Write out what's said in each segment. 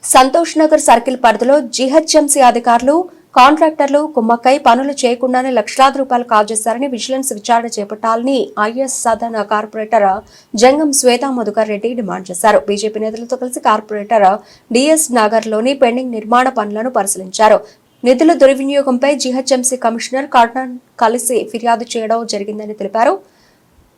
Santosh Nagar circle పరిధిలో GHMC అధికారులు కాంట్రాక్టర్లు కుమ్మక్కై పనులు చేయకుండానే లక్షలాది రూపాయలు కాజేశారని విజిలెన్స్ విచారణ చేపట్టాలని IS Sadan corporator Jangam Shweta Madhukar Reddy demand చేశారు. బీజేపీ నేతలతో కలిసి కార్పొరేటర్ డిఎస్ నగర్లోని పెండింగ్ నిర్మాణ పనులను పరిశీలించారు. నిధుల దుర్వినియోగంపై జీహెచ్ఎంసీ కమిషనర్ కర్ణన్ కలిసి ఫిర్యాదు చేయడం జరిగిందని తెలిపారు.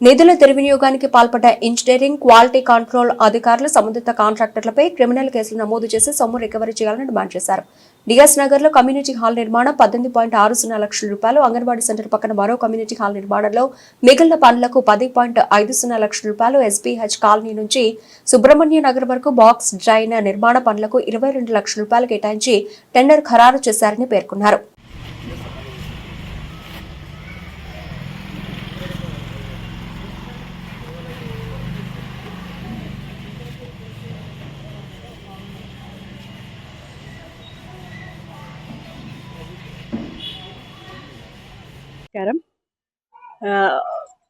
నిధుల దుర్వినియోగానికి పాల్పడ్డ ఇంజనీరింగ్ క్వాలిటీ కంట్రోల్ అధికారులు సంబంధిత కాంట్రాక్టర్లపై క్రిమినల్ కేసులు నమోదు చేసి సొమ్ము రికవరీ చేయాలని డిమాండ్ చేశారు. డిఎస్ నగర్ లో కమ్యూనిటీ హాల్ నిర్మాణం 18.60 లక్షల రూపాయలు, అంగన్వాడీ సెంటర్ పక్కన మరో కమ్యూనిటీ హాల్ నిర్మాణంలో మిగిలిన పనులకు 10.50 లక్షల రూపాయలు, ఎస్బీహెచ్ కాలనీ నుంచి సుబ్రహ్మణ్య నగర్ వరకు బాక్స్ డ్రైన్ నిర్మాణ పనులకు 22 లక్షల రూపాయలు కేటాయించి టెండర్ ఖరారు చేశారని పేర్కొన్నారు.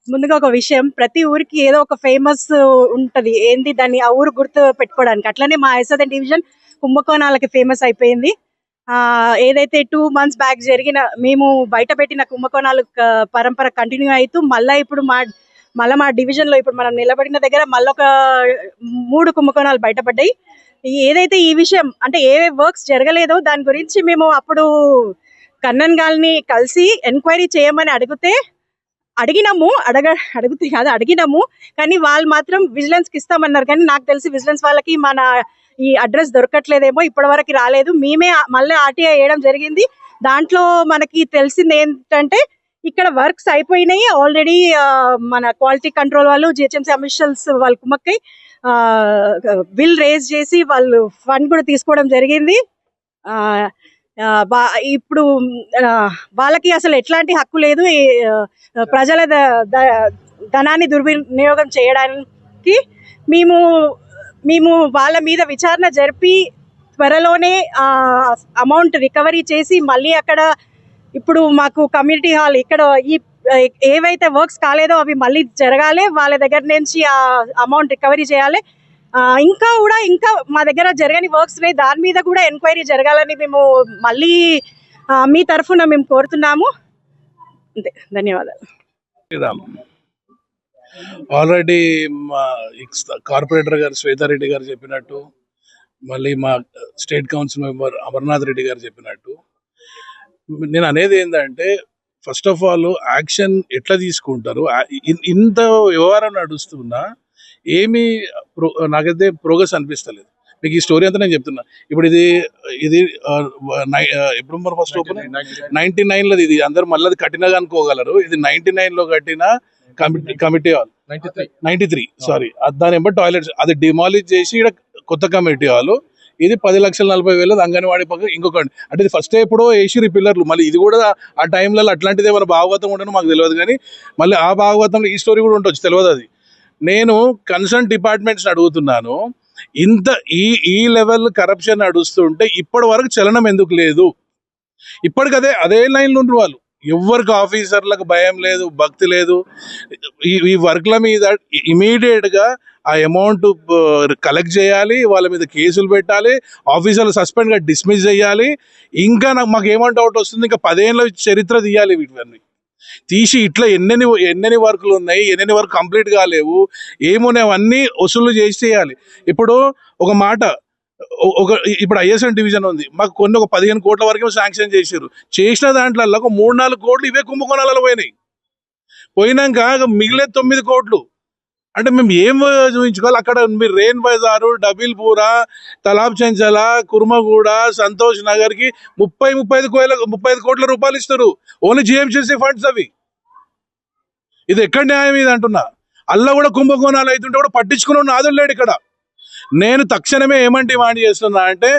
ముందుగా ఒక విషయం, ప్రతి ఊరికి ఏదో ఒక ఫేమస్ ఉంటది. ఏంది దాన్ని ఆ ఊరు గుర్తు పెట్టుకోవడానికి. అట్లనే మా ఐసోదన్ డివిజన్ కుంభకోణాలకి ఫేమస్ అయిపోయింది. ఏదైతే 2 months బ్యాక్ జరిగిన మేము బయట పెట్టిన కుంభకోణాలు పరంపర కంటిన్యూ అవుతూ ఇప్పుడు మా డివిజన్ లో ఇప్పుడు మనం నిలబడిన దగ్గర మళ్ళొక 3 కుంభకోణాలు బయటపడ్డాయి. ఏదైతే ఈ విషయం అంటే ఏ వర్క్స్ జరగలేదో దాని గురించి మేము అప్పుడు కన్నన్ గారిని కలిసి ఎంక్వైరీ చేయమని అడిగినాము. కానీ వాళ్ళు మాత్రం విజిలెన్స్ కి ఇస్తామన్నారు. కానీ నాకు తెలిసి విజిలెన్స్ వాళ్ళకి మన ఈ అడ్రస్ దొరకట్లేదేమో, ఇప్పటి వరకు రాలేదు. మేమే మళ్ళీ ఆర్టీఐ వేయడం జరిగింది. దాంట్లో మనకి తెలిసింది ఏంటంటే ఇక్కడ వర్క్స్ అయిపోయినాయి ఆల్రెడీ. మన క్వాలిటీ కంట్రోల్ వాళ్ళు జిహెచ్ఎంసీ అఫీషియల్స్ వాళ్ళు కుమ్మక్కై బిల్ రేజ్ చేసి వాళ్ళు ఫండ్ కూడా తీసుకోవడం జరిగింది. ఇప్పుడు వాళ్ళకి అసలు ఎట్లాంటి హక్కు లేదు ప్రజల ధనాన్ని దుర్వినియోగం చేయడానికి. మేము వాళ్ళ మీద విచారణ జరిపి త్వరలోనే అమౌంట్ రికవరీ చేసి మళ్ళీ అక్కడ ఇప్పుడు మాకు కమ్యూనిటీ హాల్ ఇక్కడ ఏవైతే వర్క్స్ కాలేదో అవి మళ్ళీ జరగాలి. వాళ్ళ దగ్గర నుంచి ఆ అమౌంట్ రికవరీ చేయాలి. ఇంకా మా దగ్గర జరగని వర్క్స్ ఉన్నాయి, దాని మీద కూడా ఎంక్వైరీ జరగాలని మేము మళ్ళీ మీ తరఫున మేము కోరుతున్నాము. అంతే, ధన్యవాదాలు. ఆల్రెడీ మా కార్పొరేటర్ గారు శ్వేతారెడ్డి గారు చెప్పినట్టు, మళ్ళీ మా state council member Amarnath Reddy గారు చెప్పినట్టు, నేను అనేది ఏంటంటే ఫస్ట్ ఆఫ్ ఆల్ యాక్షన్ ఎట్లా తీసుకుంటారు. ఇంత వ్యవహారం నడుస్తున్నా ఏమీ నాకైతే ప్రోగ్రెస్ అనిపిస్తలేదు. మీకు ఈ స్టోరీ అంతా నేను చెప్తున్నా. ఇప్పుడు ఇది ఎప్పుడు మరి ఫస్ట్ ఓపెన్ 99లో ఇది అందరు మళ్ళీ అది కట్టినగా అనుకోగలరు. ఇది 99లో కట్టిన కమిటీ హాల్, 93 సారీ, దాని ఎంబర్ టాయిలెట్స్ అది డిమాలిష్ చేసి ఇక్కడ కొత్త కమిటీ హాల్. ఇది 10,40,000 అంగన్వాడీ పక్క ఇంకొకటి. అంటే ఇది ఫస్ట్ ఎప్పుడో వేసిరు పిల్లర్లు. మళ్ళీ ఇది కూడా ఆ టైంలో అట్లాంటిది ఏమైనా భాగవతం ఉండను మాకు తెలియదు. కానీ మళ్ళీ ఆ భాగవతంలో ఈ స్టోరీ కూడా ఉండొచ్చు, తెలియదు. అది నేను కన్సర్న్ డిపార్ట్మెంట్స్ అడుగుతున్నాను. ఇంత ఈ లెవెల్ కరప్షన్ నడుస్తుంటే ఇప్పటి వరకు చలనం ఎందుకు లేదు? ఇప్పటికదే అదే లైన్లో ఉండ్రు వాళ్ళు. ఎవరికి ఆఫీసర్లకు భయం లేదు, భక్తి లేదు. ఈ వర్క్ల మీద ఇమీడియట్గా ఆ అమౌంట్ కలెక్ట్ చేయాలి, వాళ్ళ మీద కేసులు పెట్టాలి, ఆఫీసర్లు సస్పెండ్గా డిస్మిస్ చేయాలి. ఇంకా మాకు ఏమంటే డౌట్ వస్తుంది, ఇంకా 10 ఏళ్ళ చరిత్ర తీయాలి. వీటివన్నీ తీసి ఇట్లా ఎన్నెన్ని వర్కులు ఉన్నాయి, ఎన్నెన్ని వర్క్ కంప్లీట్ కాలేవు, ఏమున్నాయి అవన్నీ వసూలు చేయాలి. ఇప్పుడు ఒక మాట, ఇప్పుడు ఐఎస్ఎన్ డివిజన్ ఉంది, మాకు కొన్ని ఒక 15 కోట్ల వరకు శాంక్షన్ చేసారు. చేసిన దాంట్లో ఒక 3-4 కోట్లు ఇవే కుంభకోణాలలో పోయినాక మిగిలే 9 కోట్లు. అంటే మేము ఏం చూపించుకోవాలి? అక్కడ మీరు రెయిన్ బజారు, డబిల్పూరా, తలాబ్ చెంచల, కుర్మగూడ, సంతోష్ నగర్కి 30-35 కోట్ల రూపాయలు ఇస్తారు. ఓన్లీ జిహెచ్ఎంసీ ఫండ్స్ అవి. ఇది ఎక్కడ న్యాయం ఇది అంటున్నా. అల్లా కూడా కుంభకోణాలు అవుతుంటే కూడా పట్టించుకున్న నాదులు లేడు ఇక్కడ. నేను తక్షణమే ఏమంటే డిమాండ్ చేస్తున్నా అంటే